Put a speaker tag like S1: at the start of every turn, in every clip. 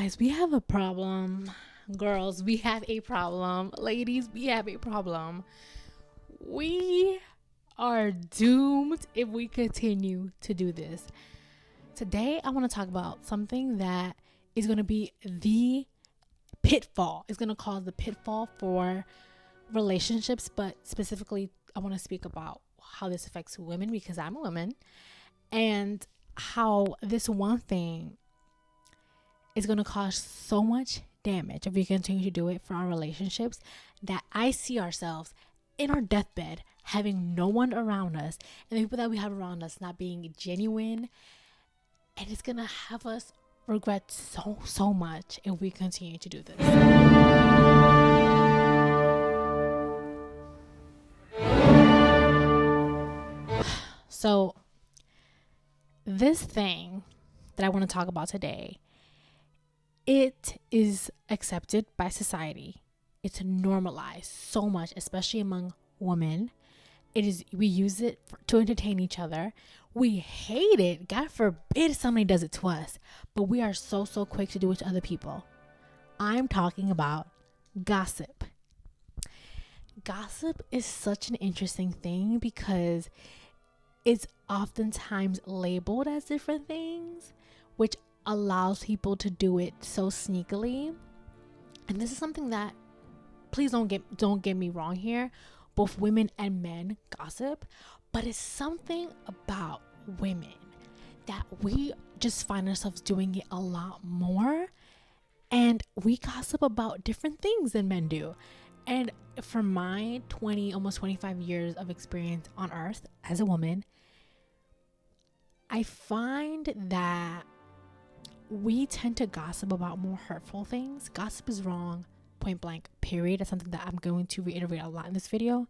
S1: Guys, we have a problem. Girls, we have a problem. Ladies, we have a problem. We are doomed if we continue to do this. Today, I want to talk about something that is going to be the pitfall. It's going to cause the pitfall for relationships, but specifically, I want to speak about how this affects women because I'm a woman and how this one thing is going to cause so much damage if we continue to do it for our relationships that I see ourselves in our deathbed having no one around us, and the people that we have around us not being genuine, and it's going to have us regret so much if we continue to do this. So this thing that I want to talk about today, it is accepted by society. It's normalized so much, especially among women. We use it to entertain each other. We hate it. God forbid somebody does it to us, but we are so quick to do it to other people. I'm talking about gossip. Gossip is such an interesting thing because it's oftentimes labeled as different things, which allows people to do it so sneakily. And this is something that, please don't get me wrong here, both women and men gossip, but it's something about women that we just find ourselves doing it a lot more, and we gossip about different things than men do. And for my almost 25 years of experience on earth as a woman, I find that we tend to gossip about more hurtful things. Gossip is wrong, point blank, period. That's something that I'm going to reiterate a lot in this video.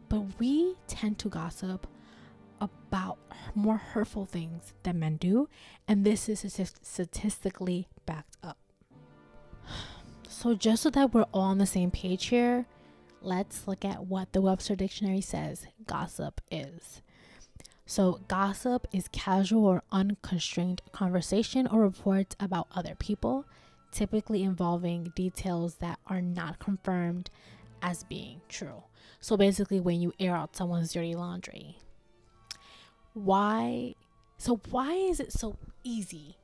S1: But we tend to gossip about more hurtful things than men do. And this is statistically backed up. So just so that we're all on the same page here, let's look at what the Webster Dictionary says gossip is. So gossip is casual or unconstrained conversation or reports about other people, typically involving details that are not confirmed as being true. So basically when you air out someone's dirty laundry. Why is it so easy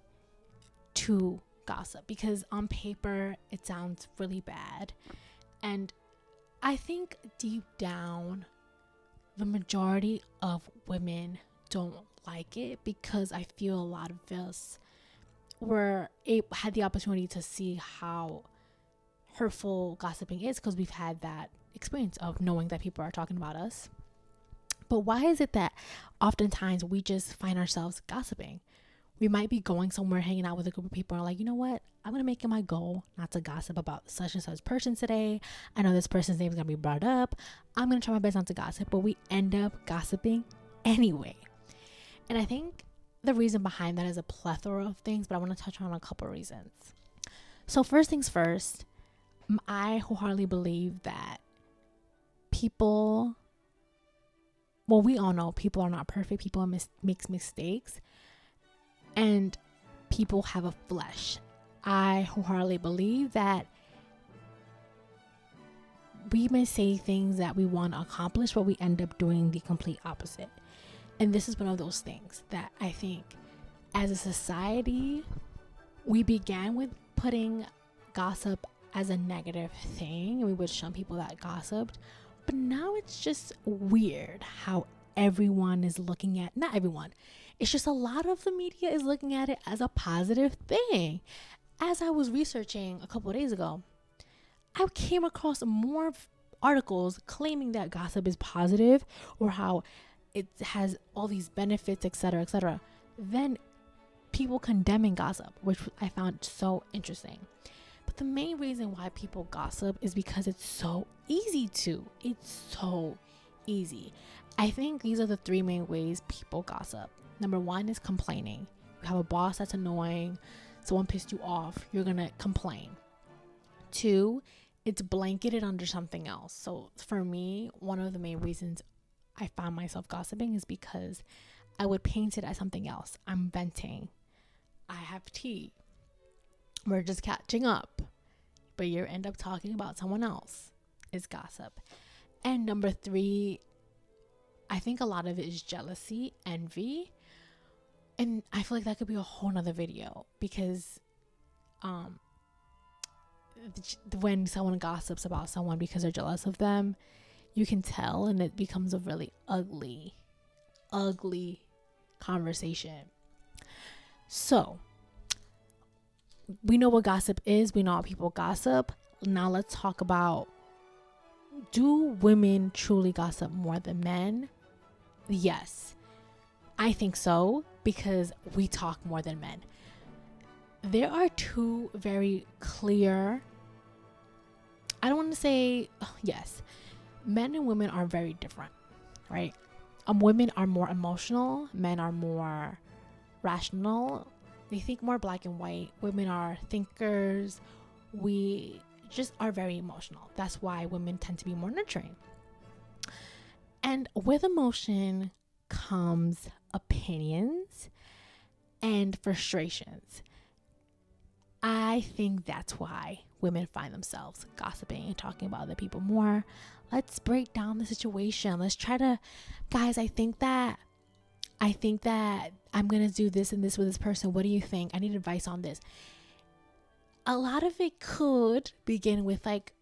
S1: to gossip? Because on paper it sounds really bad. And I think deep down the majority of women don't like it because I feel a lot of us had the opportunity to see how hurtful gossiping is because we've had that experience of knowing that people are talking about us. But why is it that oftentimes we just find ourselves gossiping? We might be going somewhere, hanging out with a group of people and like, you know what? I'm going to make it my goal not to gossip about such and such person today. I know this person's name is going to be brought up. I'm going to try my best not to gossip, but we end up gossiping anyway. And I think the reason behind that is a plethora of things, but I want to touch on a couple of reasons. So first things first, I wholeheartedly believe that we all know people are not perfect. People make mistakes. And people have a flesh. I wholeheartedly believe that we may say things that we want to accomplish, but we end up doing the complete opposite. And this is one of those things that I think as a society, we began with putting gossip as a negative thing. And we would shun people that gossiped. But now it's just weird how everyone is looking at, not everyone, it's just a lot of the media is looking at it as a positive thing. As I was researching a couple of days ago, I came across more articles claiming that gossip is positive or how it has all these benefits, etc., than people condemning gossip, which I found so interesting. But the main reason why people gossip is because it's so easy to. It's so easy. I think these are the three main ways people gossip. Number one is complaining. You have a boss that's annoying, someone pissed you off, you're gonna complain. Two, it's blanketed under something else. So for me, one of the main reasons I found myself gossiping is because I would paint it as something else. I'm venting. I have tea. We're just catching up, but you end up talking about someone else. Is gossip. And number 3, I think a lot of it is jealousy, envy. And I feel like that could be a whole nother video, because when someone gossips about someone because they're jealous of them, you can tell, and it becomes a really ugly conversation. So we know what gossip is. We know how people gossip. Now let's talk about, do women truly gossip more than men? Yes, I think so, because we talk more than men. There are 2 very clear, I don't want to say, yes, men and women are very different, right? Women are more emotional, men are more rational. They think more black and white. Women are thinkers. We just are very emotional. That's why women tend to be more nurturing. And with emotion comes opinions and frustrations. I think that's why women find themselves gossiping and talking about other people more. Let's break down the situation. Let's try to, guys, I think that I'm going to do this and this with this person. What do you think? I need advice on this. A lot of it could begin with like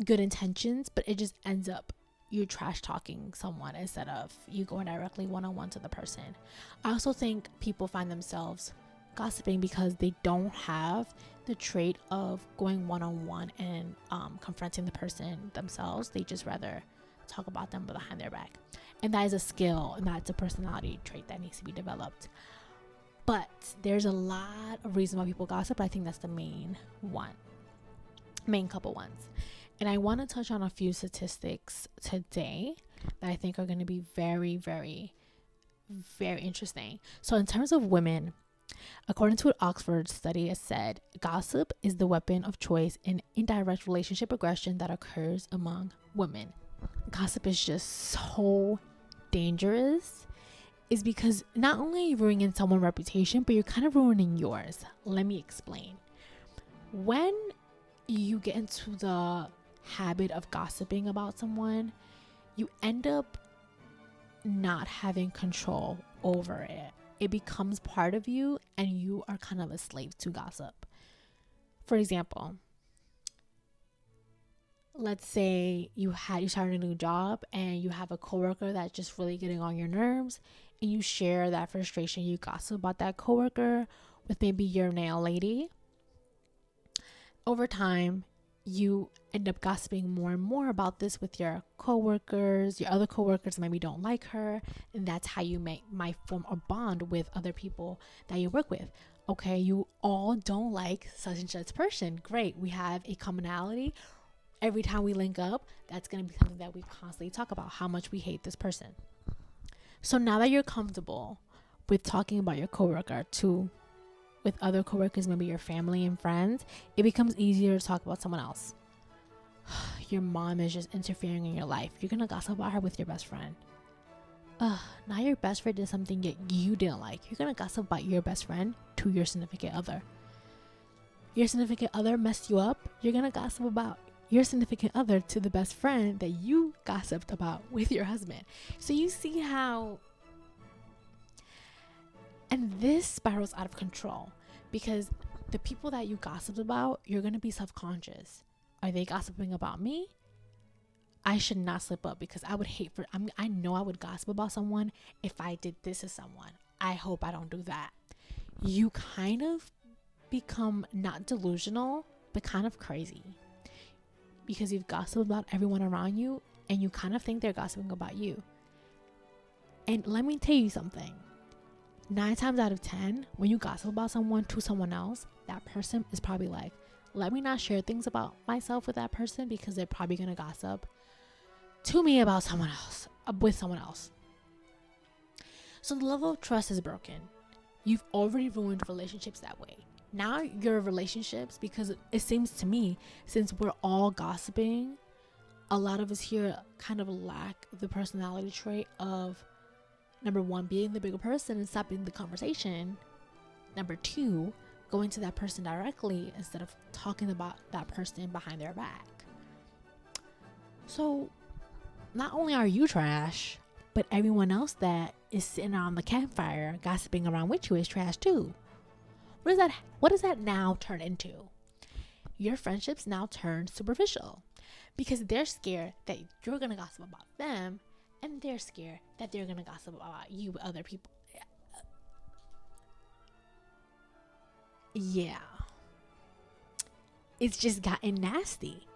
S1: good intentions, but it just ends up you trash talking someone instead of you going directly one-on-one to the person. I also think people find themselves gossiping because they don't have the trait of going one-on-one and confronting the person themselves. They just rather talk about them behind their back, and that is a skill, and that's a personality trait that needs to be developed. But there's a lot of reasons why people gossip. I think that's the main couple ones. And I want to touch on a few statistics today that I think are going to be very, very, very interesting. So in terms of women, according to an Oxford study, it said gossip is the weapon of choice in indirect relationship aggression that occurs among women. Gossip is just so dangerous, is because not only are you ruining someone's reputation, but you're kind of ruining yours. Let me explain. When you get into the habit of gossiping about someone, you end up not having control over it. It becomes part of you, and you are kind of a slave to gossip. For example, let's say you started a new job and you have a coworker that's just really getting on your nerves, and you share that frustration. You gossip about that coworker with maybe your nail lady. Over time, you end up gossiping more and more about this with your coworkers. Your other coworkers maybe don't like her, and that's how you might form a bond with other people that you work with. Okay, you all don't like such and such person. Great, we have a commonality. Every time we link up, that's going to be something that we constantly talk about, how much we hate this person. So now that you're comfortable with talking about your coworker with other coworkers, maybe your family and friends, it becomes easier to talk about someone else. Your mom is just interfering in your life. You're going to gossip about her with your best friend. Now your best friend did something that you didn't like. You're going to gossip about your best friend to your significant other. Your significant other messed you up. You're going to gossip about your significant other to the best friend that you gossiped about with your husband. So you see how, and this spirals out of control, because the people that you gossiped about, you're going to be self-conscious. Are they gossiping about me? I should not slip up, because I would I know I would gossip about someone if I did this to someone. I hope I don't do that. You kind of become not delusional, but kind of crazy, because you've gossiped about everyone around you, and you kind of think they're gossiping about you. And let me tell you something. 9 times out of 10, when you gossip about someone to someone else, that person is probably like, let me not share things about myself with that person, because they're probably going to gossip to me about someone else, with someone else. So the level of trust is broken. You've already ruined relationships that way. Now your relationships, because it seems to me, since we're all gossiping, a lot of us here kind of lack the personality trait of, number 1, being the bigger person and stopping the conversation. Number 2, going to that person directly instead of talking about that person behind their back. So not only are you trash, but everyone else that is sitting around the campfire gossiping around with you is trash too. What does that now turn into? Your friendships now turn superficial because they're scared that you're going to gossip about them, and they're scared that they're going to gossip about you with other people. Yeah. It's just gotten nasty.